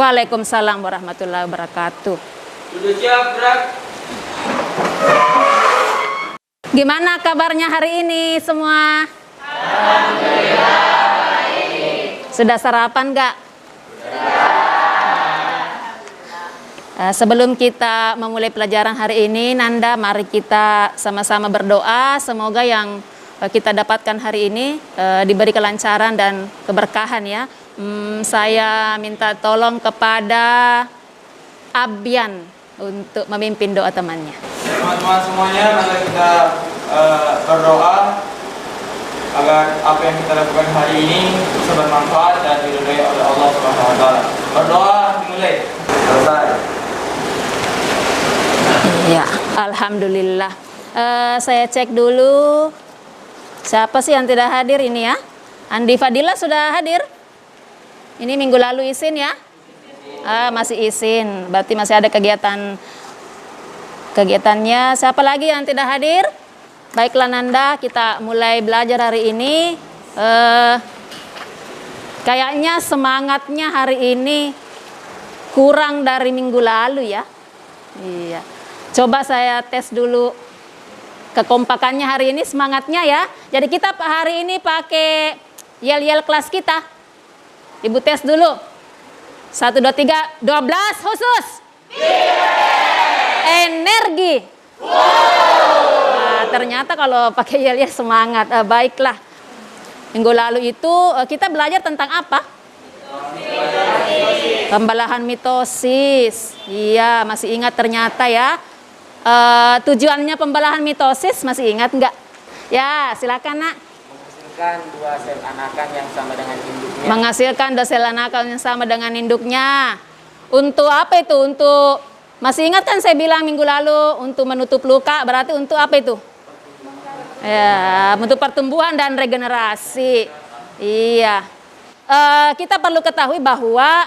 Waalaikumsalam warahmatullahi wabarakatuh. Sudah siap, gerak. Gimana kabarnya hari ini semua? Alhamdulillah baik. Sudah sarapan nggak? Sebelum kita memulai pelajaran hari ini, Nanda, mari kita sama-sama berdoa. Semoga yang kita dapatkan hari ini diberi kelancaran dan keberkahan ya. Saya minta tolong kepada Abyan untuk memimpin doa temannya. Teman-teman semuanya, mari kita berdoa agar apa yang kita lakukan hari ini bisa bermanfaat dan diridhai oleh Allah Subhanahu wa taala. Berdoa dimulai. Selesai. Ya, alhamdulillah. Saya cek dulu. Siapa sih yang tidak hadir ini ya? Andi Fadila sudah hadir? Ini minggu lalu izin ya? Masih izin. Berarti masih ada kegiatannya. Siapa lagi yang tidak hadir? Baiklah Nanda, kita mulai belajar hari ini. Kayaknya semangatnya hari ini kurang dari minggu lalu ya. Iya. Coba saya tes dulu kekompakannya hari ini, semangatnya ya. Jadi kita hari ini pakai yel-yel kelas kita. Ibu tes dulu. 1, 2, 3, 12 khusus. Energi. Nah, ternyata kalau pakai yel-yel semangat. Baiklah. Minggu lalu itu kita belajar tentang apa? Pembelahan mitosis. Iya, masih ingat ternyata ya. Tujuannya pembelahan mitosis masih ingat nggak? Ya, silakan nak. Menghasilkan dua sel anakan yang sama dengan induknya. Menghasilkan dua sel anakan yang sama dengan induknya. Untuk apa itu? Untuk, masih ingat kan saya bilang minggu lalu untuk menutup luka, berarti untuk apa itu? Ya, untuk pertumbuhan dan regenerasi. Iya. Kita perlu ketahui bahwa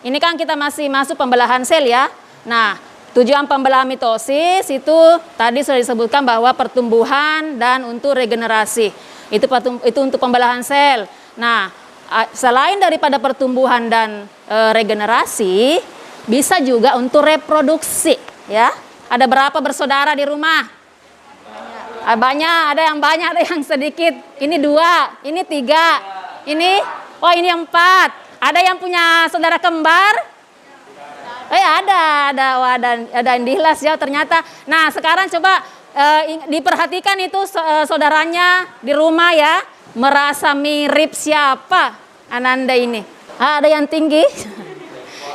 ini kan kita masih masuk pembelahan sel ya. Nah, tujuan pembelahan mitosis itu tadi sudah disebutkan bahwa pertumbuhan dan untuk regenerasi. Itu untuk pembelahan sel. Nah, selain daripada pertumbuhan dan regenerasi, bisa juga untuk reproduksi ya. Ada berapa bersaudara di rumah? Banyak, ada yang banyak, ada yang sedikit. Ini 2, ini 3, ini, oh ini 4. Ada yang punya saudara kembar? Ada yang dihilas ya ternyata. Nah sekarang coba diperhatikan itu saudaranya di rumah ya. Merasa mirip siapa Ananda ini? Ada yang tinggi.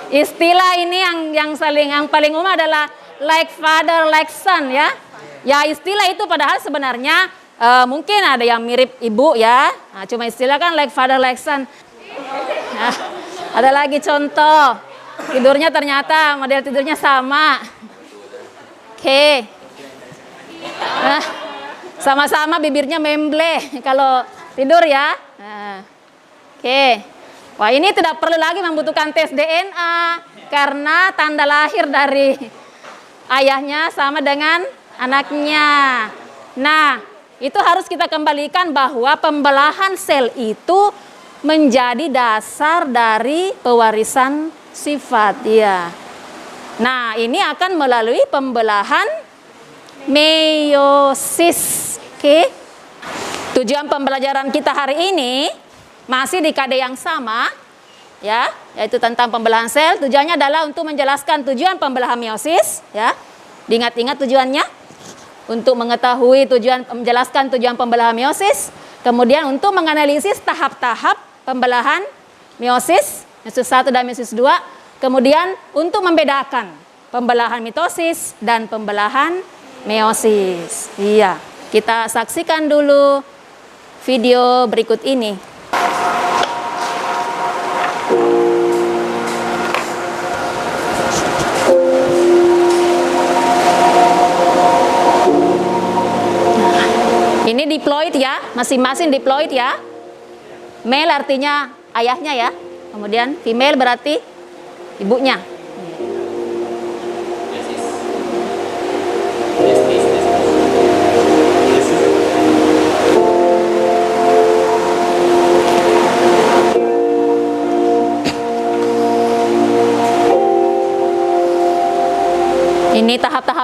Istilah ini yang paling umum adalah like father like son ya. Ya istilah itu padahal sebenarnya mungkin ada yang mirip ibu ya. Nah, cuma istilah kan like father like son. Nah, ada lagi contoh. Tidurnya ternyata model tidurnya sama. Oke. Nah, sama-sama bibirnya memble kalau tidur ya. Nah, oke. Wah ini tidak perlu lagi membutuhkan tes DNA karena tanda lahir dari ayahnya sama dengan anaknya. Nah, itu harus kita kembalikan bahwa pembelahan sel itu menjadi dasar dari pewarisan sifat ya. Nah, ini akan melalui pembelahan meiosis. Oke. Tujuan pembelajaran kita hari ini masih di KD yang sama ya, yaitu tentang pembelahan sel. Tujuannya adalah untuk menjelaskan tujuan pembelahan meiosis ya. Diingat-ingat tujuannya untuk mengetahui menjelaskan tujuan pembelahan meiosis, kemudian untuk menganalisis tahap-tahap pembelahan meiosis 1 dan meiosis 2, kemudian untuk membedakan pembelahan mitosis dan pembelahan meiosis. Iya, kita saksikan dulu video berikut ini. Ini diploid ya, masing-masing diploid ya. Male artinya ayahnya ya. Kemudian female berarti ibunya.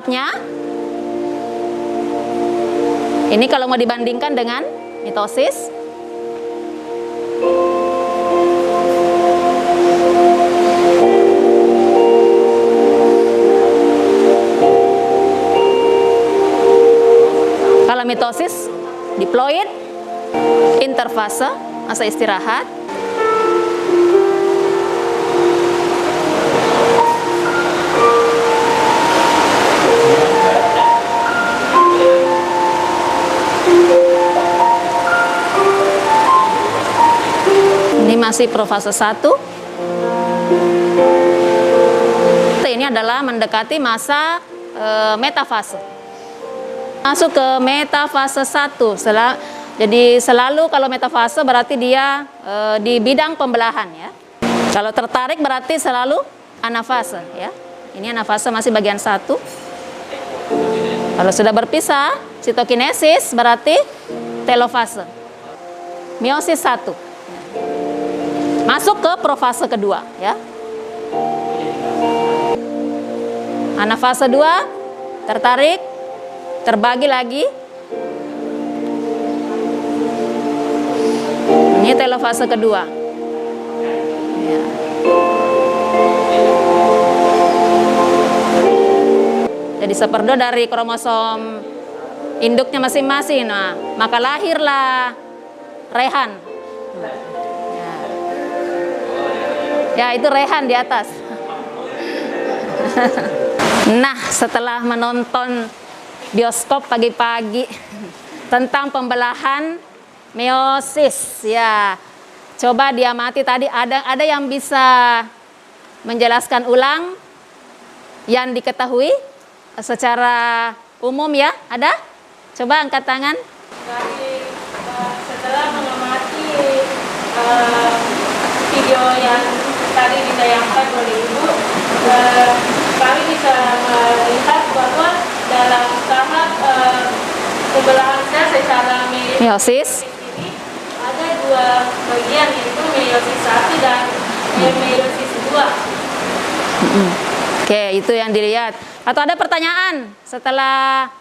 cepatnya. Ini kalau mau dibandingkan dengan mitosis. Kalau mitosis diploid, interfase, masa istirahat. Ini masih profase 1. Ini adalah mendekati masa metafase. Masuk ke metafase 1. Jadi selalu kalau metafase berarti dia di bidang pembelahan ya. Kalau tertarik berarti selalu anafase ya. Ini anafase masih bagian 1. Kalau sudah berpisah, sitokinesis berarti telofase. Meiosis 1. Masuk ke profase kedua ya. Anafase 2, tertarik, terbagi lagi. Ini telofase kedua. Ya. Jadi seperdo dari kromosom induknya masing-masing. Nah, maka lahirlah rehan. Ya, itu rehan di atas. Nah, setelah menonton bioskop pagi-pagi tentang pembelahan meiosis, ya, coba diamati tadi ada yang bisa menjelaskan ulang yang diketahui secara umum ya? Ada? Coba angkat tangan. Setelah mengamati video yang tadi ditayangkan oleh Ibu, kami bisa melihat bahwa dalam tahap pembelahan sel secara Meiosis ini ada 2 bagian, yaitu meiosis 1 dan meiosis 2. Oke, itu yang dilihat. Atau ada pertanyaan setelah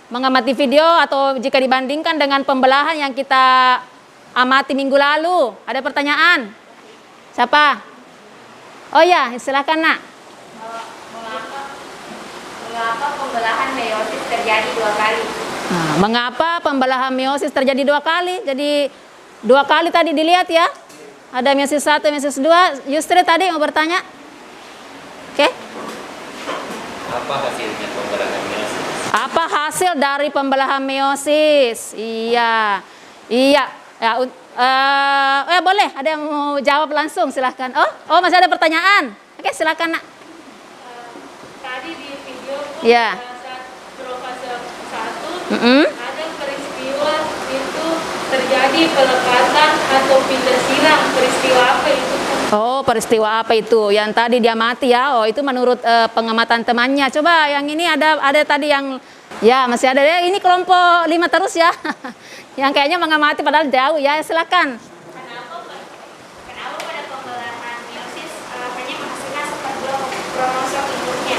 mengamati video atau jika dibandingkan dengan pembelahan yang kita amati minggu lalu? Ada pertanyaan? Siapa? Oh ya, silakan nak. Mengapa pembelahan meiosis terjadi 2 kali? Nah, mengapa pembelahan meiosis terjadi 2 kali? Jadi 2 kali tadi dilihat ya. Ada meiosis 1, meiosis 2. Yustri tadi mau bertanya. Oke. Apa hasilnya pembelahan meiosis? Apa hasil dari pembelahan meiosis? Iya. Iya. Ya, boleh. Ada yang mau jawab langsung, silahkan. Oh, masih ada pertanyaan. Oke, silahkan nak. Tadi di video Ya. profase 1 Mm-mm. ada peristiwa itu terjadi pelepatan atau pindah silang. Peristiwa apa itu? Oh, peristiwa apa itu? Yang tadi dia mati ya. Oh, itu menurut pengamatan temannya. Coba yang ini ada tadi yang ya masih ada. Ini kelompok 5 terus ya. Yang kayaknya mengamati padahal jauh ya. Silakan. Kenapa pada pembelahan meiosis hanya menghasilkan 42 kromosom induknya?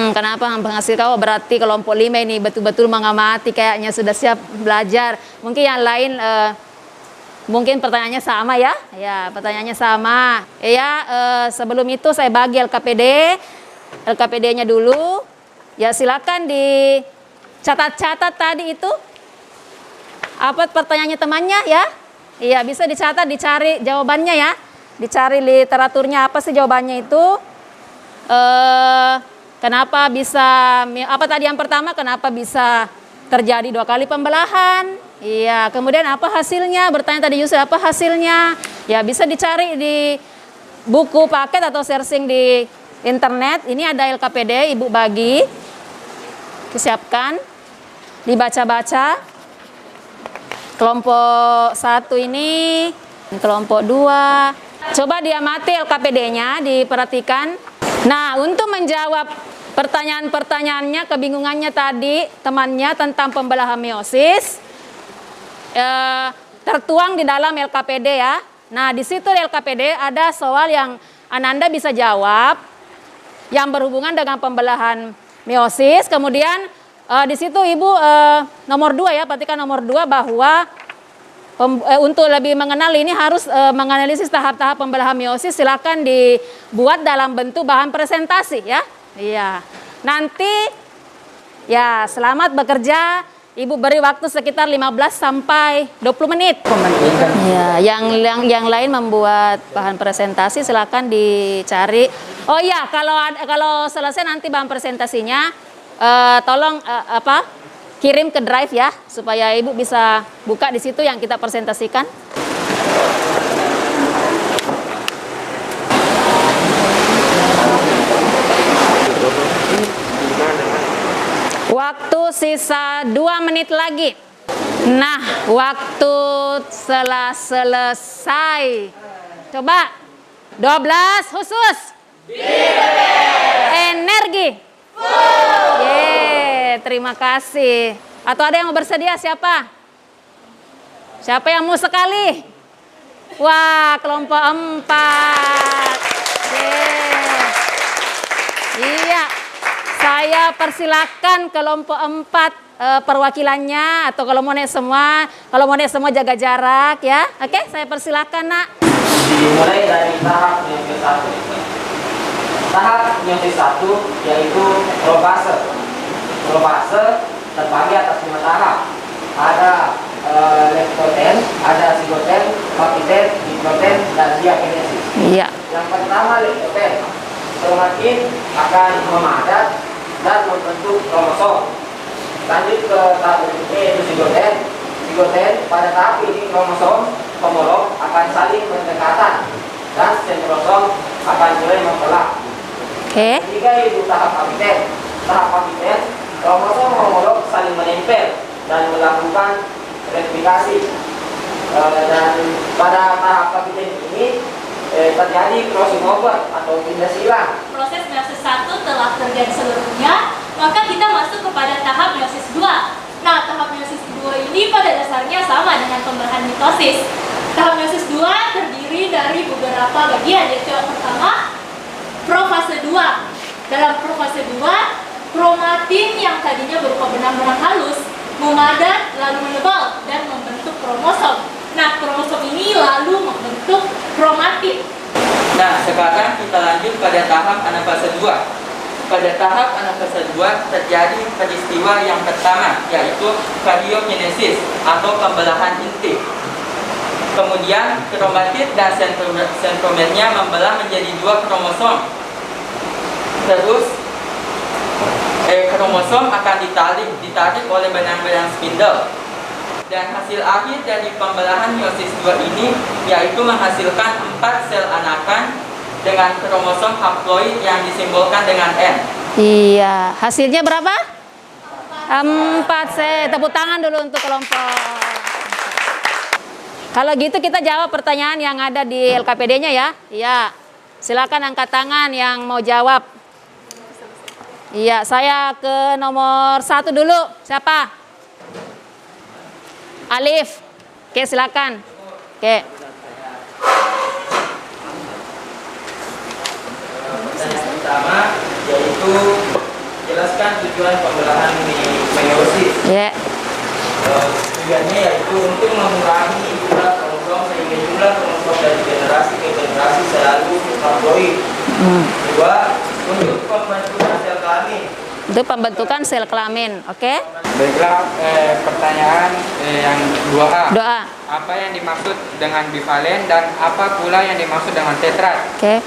Kenapa penghasil kau berarti kelompok 5 ini betul-betul mengamati, kayaknya sudah siap belajar. Mungkin yang lain mungkin pertanyaannya sama ya. Ya, pertanyaannya sama. Ya, sebelum itu saya bagi LKPD-nya dulu. Ya, silakan dicatat-catat tadi itu. Apa pertanyaannya temannya ya? Iya, bisa dicatat, dicari jawabannya ya. Dicari literaturnya apa sih jawabannya itu. Kenapa bisa, apa tadi yang pertama, kenapa bisa terjadi 2 kali pembelahan? Iya, kemudian apa hasilnya? Bertanya tadi Yusuf, apa hasilnya? Ya, bisa dicari di buku paket atau searching di internet. Ini ada LKPD, Ibu bagi. Disiapkan, dibaca-baca. Kelompok 1 ini, kelompok 2. Coba diamati LKPD-nya, diperhatikan. Nah, untuk menjawab pertanyaan-pertanyaannya, kebingungannya tadi temannya tentang pembelahan meiosis, tertuang di dalam LKPD ya. Nah, di situ di LKPD ada soal yang Ananda bisa jawab yang berhubungan dengan pembelahan meiosis. Kemudian di situ Ibu nomor 2 ya, perhatikan nomor 2 bahwa untuk lebih mengenal ini harus menganalisis tahap-tahap pembelahan meiosis. Silakan dibuat dalam bentuk bahan presentasi ya. Iya. Nanti ya selamat bekerja. Ibu beri waktu sekitar 15 sampai 20 menit. Ya, yang lain membuat bahan presentasi silakan dicari. Oh iya, kalau selesai nanti bahan presentasinya tolong kirim ke Drive ya, supaya Ibu bisa buka di situ yang kita presentasikan. Waktu sisa 2 menit lagi. Nah, waktu selesai. Coba 12 khusus. Energi. Terima kasih. Atau ada yang mau bersedia siapa? Siapa yang mau sekali? Wah, kelompok 4. Iya. Saya persilakan kelompok 4 perwakilannya, atau kalau mau naik semua jaga jarak ya. Oke, saya persilakan Nak. Dimulai dari tahap meiosis 1. Tahap meiosis 1 yaitu profase. Profase terbagi atas 5 tahap. Ada lektoten, ada sigoten, pakiten, diploten, dan diakinesis. Iya. Yang pertama lektoten. Kromatin akan memadat dan membentuk kromosom. Lanjut ke tahap berikutnya yaitu sigoten. Sigoten pada tahap ini kromosom homolog akan saling berdekatan dan sentrosom akan mulai membelah. Ketiga yaitu tahap apiten. Tahap apiten, kromosom homolog saling menempel dan melakukan replikasi. Dan pada tahap apiten ini terjadi crossing over atau pindah silang. Proses meiosis 1 telah terjadi seluruhnya, maka kita masuk kepada tahap meiosis 2. Nah, tahap meiosis 2 ini pada dasarnya sama dengan pembelahan mitosis. Tahap meiosis 2 terdiri dari beberapa bagian, yaitu yang pertama, profase 2. Dalam profase 2, kromatin yang tadinya berupa benang-benang halus memadat lalu menebal dan membentuk kromosom. Nah, kromosom ini lalu membentuk kromatin. Nah, sekarang kita lanjut pada tahap anafase 2. Pada tahap anafase 2 terjadi peristiwa yang pertama, yaitu karyokinesis atau pembelahan inti. Kemudian kromatid dan sentromernya membelah menjadi 2 kromosom. Terus kromosom akan ditarik oleh benang-benang spindle. Dan hasil akhir dari pembelahan meiosis 2 ini yaitu menghasilkan 4 sel anakan dengan kromosom haploid yang disimbolkan dengan N. Iya, hasilnya berapa? 4 sel. Tepuk tangan dulu untuk kelompok. Kalau gitu kita jawab pertanyaan yang ada di LKPD-nya ya. Iya. Silakan angkat tangan yang mau jawab. Iya, saya ke nomor 1 dulu. Siapa? Alif. Oke, silakan. Oke. Yang pertama yaitu jelaskan tujuan pembelahan meiosis. Ya. Tujuannya yaitu untuk mengurangi jumlah kromosom sehingga jumlah kromosom dari generasi ke generasi selalu haploid. Kedua, untuk pembentukan sel kelamin. Untuk pembentukan sel kelamin, oke? Baiklah, pertanyaan yang 2A. Doa. Apa yang dimaksud dengan bivalen dan apa pula yang dimaksud dengan tetrad? Oke.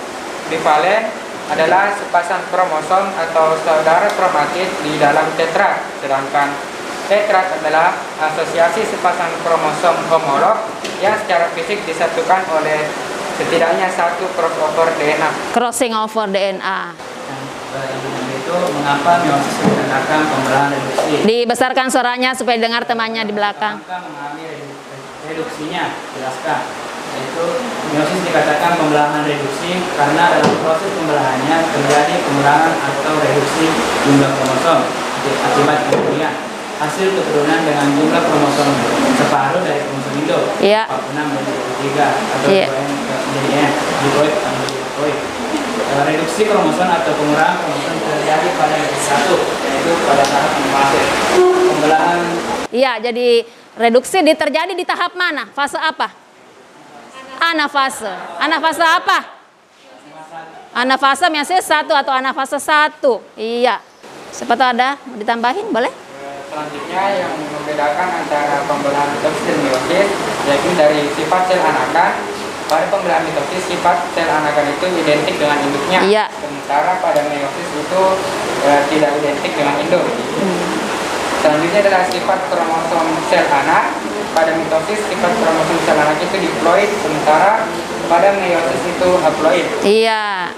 Bivalen adalah sepasang kromosom atau saudara kromatid di dalam tetrad, sedangkan tetrad adalah asosiasi sepasang kromosom homolog yang secara fisik disatukan oleh setidaknya 1 crossover DNA. Crossing over DNA. Itu mengapa meiosis dikatakan pembelahan reduksi? Dibesarkan suaranya supaya dengar temannya di belakang. Maka mengalami reduksinya, jelaskan. Yaitu meiosis dikatakan pembelahan reduksi karena dalam proses pembelahannya terjadi pengurangan atau reduksi jumlah kromosom akibat kemudian hasil keturunan dengan jumlah kromosom separuh dari kromosom induk 46 menjadi 3 atau 2N menjadi N, diploid menjadi diploid. reduksi kromosom atau pengurangan kromosom terjadi pada meiosis 1, yaitu pada tahap fase pembelahan. Iya, jadi reduksi terjadi di tahap mana? Fase apa? Anafase. Anafase apa? Anafase meiosis 1 atau anafase 1. Iya. Siapa tahu ada mau ditambahin, boleh? Selanjutnya yang membedakan antara pembelahan mitosis dan meiosis yaitu dari sifat sel anakan. Pada pembelahan mitosis sifat sel anakan itu identik dengan induknya, Iya. sementara pada meiosis itu tidak identik dengan induk. Selanjutnya adalah sifat kromosom sel anak. Pada mitosis sifat kromosom sel anak itu diploid, sementara pada meiosis itu haploid. Iya.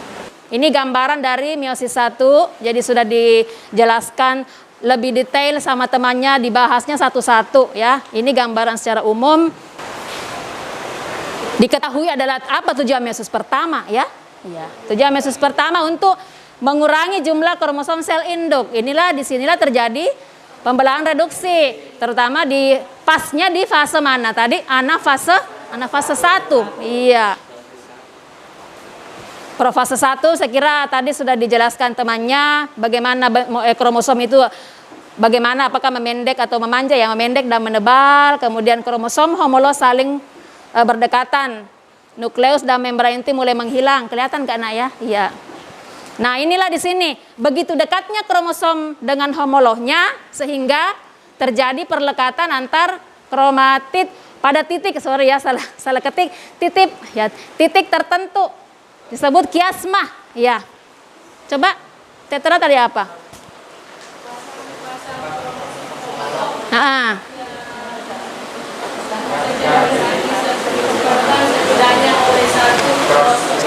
Ini gambaran dari meiosis 1. Jadi sudah dijelaskan lebih detail sama temannya, dibahasnya satu-satu ya. Ini gambaran secara umum. Diketahui adalah apa tujuan meiosis pertama ya? Iya. Tujuan meiosis pertama untuk mengurangi jumlah kromosom sel induk. Disinilah terjadi pembelahan reduksi, terutama pasnya di fase mana tadi? Anafase 1. Iya. Profase 1 saya kira tadi sudah dijelaskan temannya bagaimana kromosom itu bagaimana, apakah memendek atau memanjang, yang memendek dan menebal, kemudian kromosom homolog saling berdekatan, nukleus dan membran inti mulai menghilang. Kelihatan kan anak ya? Iya. Nah, inilah di sini begitu dekatnya kromosom dengan homolognya sehingga terjadi perlekatan antar kromatid pada titik, salah ketik, titik tertentu disebut kiasma. Ya. Coba tetra tadi apa?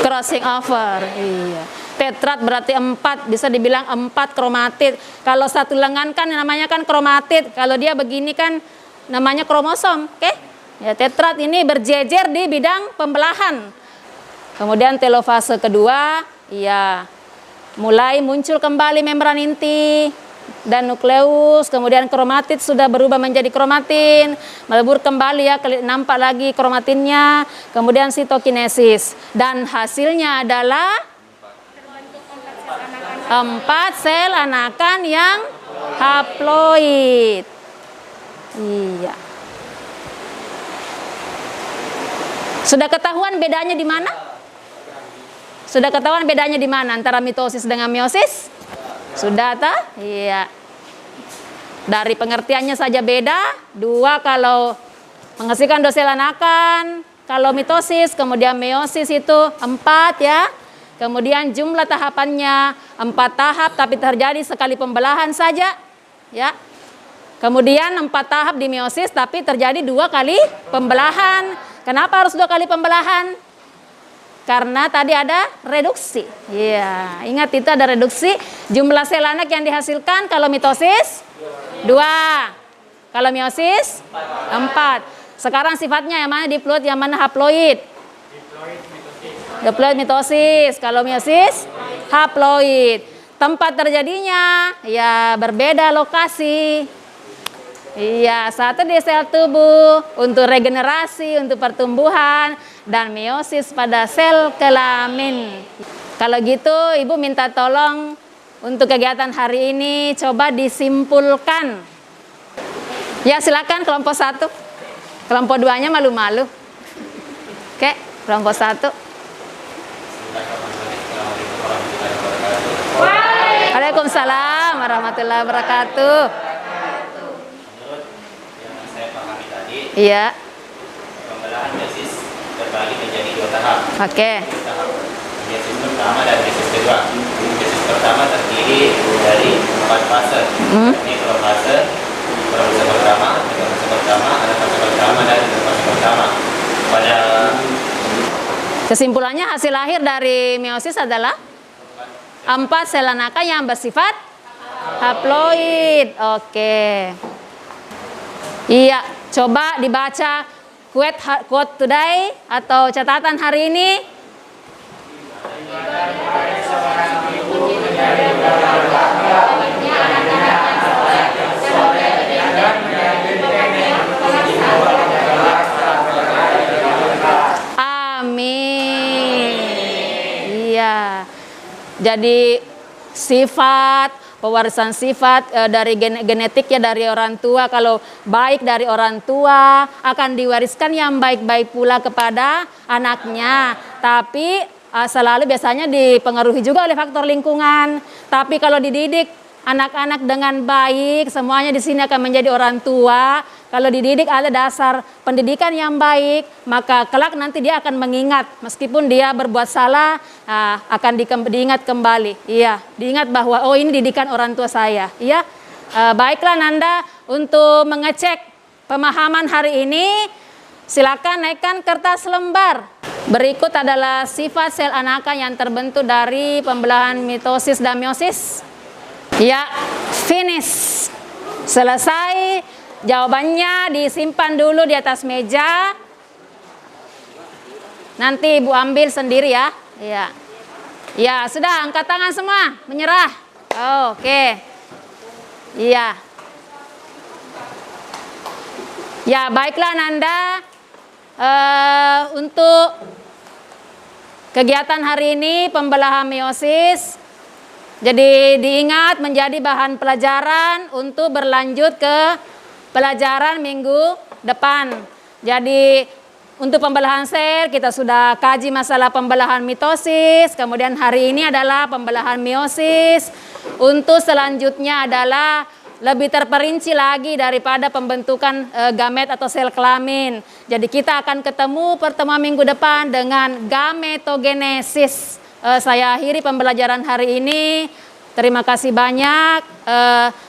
Crossing over. Iya. Tetrat berarti 4, bisa dibilang 4 kromatid. Kalau satu lengan kan namanya kan kromatid. Kalau dia begini kan namanya kromosom, oke? Ya, tetrat ini berjejer di bidang pembelahan. Kemudian telofase kedua, ya, mulai muncul kembali membran inti dan nukleus, kemudian kromatid sudah berubah menjadi kromatin, melebur kembali ya, nampak lagi kromatinnya, kemudian sitokinesis, dan hasilnya adalah 4 sel anakan yang haploid. Iya. Sudah ketahuan bedanya di mana? Sudah ketahuan bedanya di mana antara mitosis dengan meiosis? Sudah tak? Iya. Dari pengertiannya saja beda. 2 kalau menghasilkan 2 sel anakan, kalau mitosis, kemudian meiosis itu 4 ya. Kemudian jumlah tahapannya 4 tahap tapi terjadi sekali pembelahan saja ya. Kemudian 4 tahap di meiosis tapi terjadi 2 kali pembelahan. Kenapa harus 2 kali pembelahan? Karena tadi ada reduksi. Iya, ingat itu ada reduksi. Jumlah sel anak yang dihasilkan kalau mitosis 2. Kalau meiosis 4. Sekarang sifatnya yang mana diploid, yang mana haploid? Diploid mitosis. Kalau meiosis haploid. Tempat terjadinya ya berbeda lokasi. Iya, satu di sel tubuh untuk regenerasi, untuk pertumbuhan, dan meiosis pada sel kelamin. Kalau gitu, Ibu minta tolong untuk kegiatan hari ini coba disimpulkan. Ya, silakan kelompok 1. Kelompok 2-nya malu-malu. Oke, kelompok 1. Waalaikumsalam warahmatullahi wabarakatuh. Iya. Pembelahan meiosis terbagi menjadi 2 tahap. Oke. Tahap meiosis pertama dan meiosis kedua. Meiosis pertama terdiri dari 4 fase. Ini fase pertama, fase pertama, dan fase pertama. Pada kesimpulannya hasil akhir dari meiosis adalah 4 sel anakan yang bersifat haploid. Oke. Iya, coba dibaca quote today atau catatan hari ini. Amin. Iya. Jadi sifat, pewarisan sifat dari genetik ya dari orang tua. Kalau baik dari orang tua akan diwariskan yang baik-baik pula kepada anaknya. Tapi selalu biasanya dipengaruhi juga oleh faktor lingkungan. Tapi kalau dididik anak-anak dengan baik, semuanya di sini akan menjadi orang tua. Kalau dididik ada dasar pendidikan yang baik, maka kelak nanti dia akan mengingat meskipun dia berbuat salah, akan diingat kembali. Iya, diingat bahwa oh ini didikan orang tua saya. Iya, baiklah Nanda, untuk mengecek pemahaman hari ini, silakan naikkan kertas lembar. Berikut adalah sifat sel anakan yang terbentuk dari pembelahan mitosis dan meiosis. Ya, finish. Selesai. Jawabannya disimpan dulu di atas meja. Nanti Ibu ambil sendiri ya. Ya. Ya, sudah angkat tangan semua, menyerah. Oke. Iya. Ya, baiklah Nanda. Untuk kegiatan hari ini pembelahan meiosis. Jadi diingat menjadi bahan pelajaran untuk berlanjut ke pelajaran minggu depan. Jadi untuk pembelahan sel kita sudah kaji masalah pembelahan mitosis, kemudian hari ini adalah pembelahan meiosis. Untuk selanjutnya adalah lebih terperinci lagi daripada pembentukan gamet atau sel kelamin. Jadi kita akan ketemu pertemuan minggu depan dengan gametogenesis. Saya akhiri pembelajaran hari ini. Terima kasih banyak.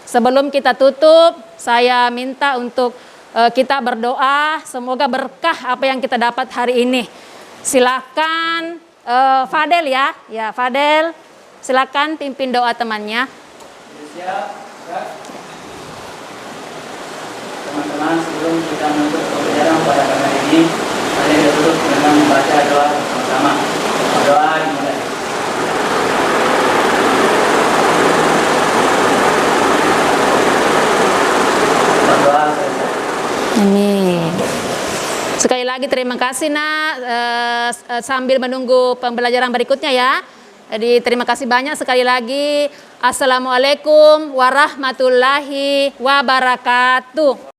Sebelum kita tutup, saya minta untuk kita berdoa. Semoga berkah apa yang kita dapat hari ini. Silakan Fadel ya. Ya Fadel, silakan pimpin doa temannya. Teman-teman, sebelum kita menutup pembelajaran pada hari ini, kalian ditutup dengan membaca doa bersama-sama. Doa dimulai. Amin. Sekali lagi terima kasih nak, sambil menunggu pembelajaran berikutnya ya. Jadi terima kasih banyak sekali lagi. Assalamualaikum warahmatullahi wabarakatuh.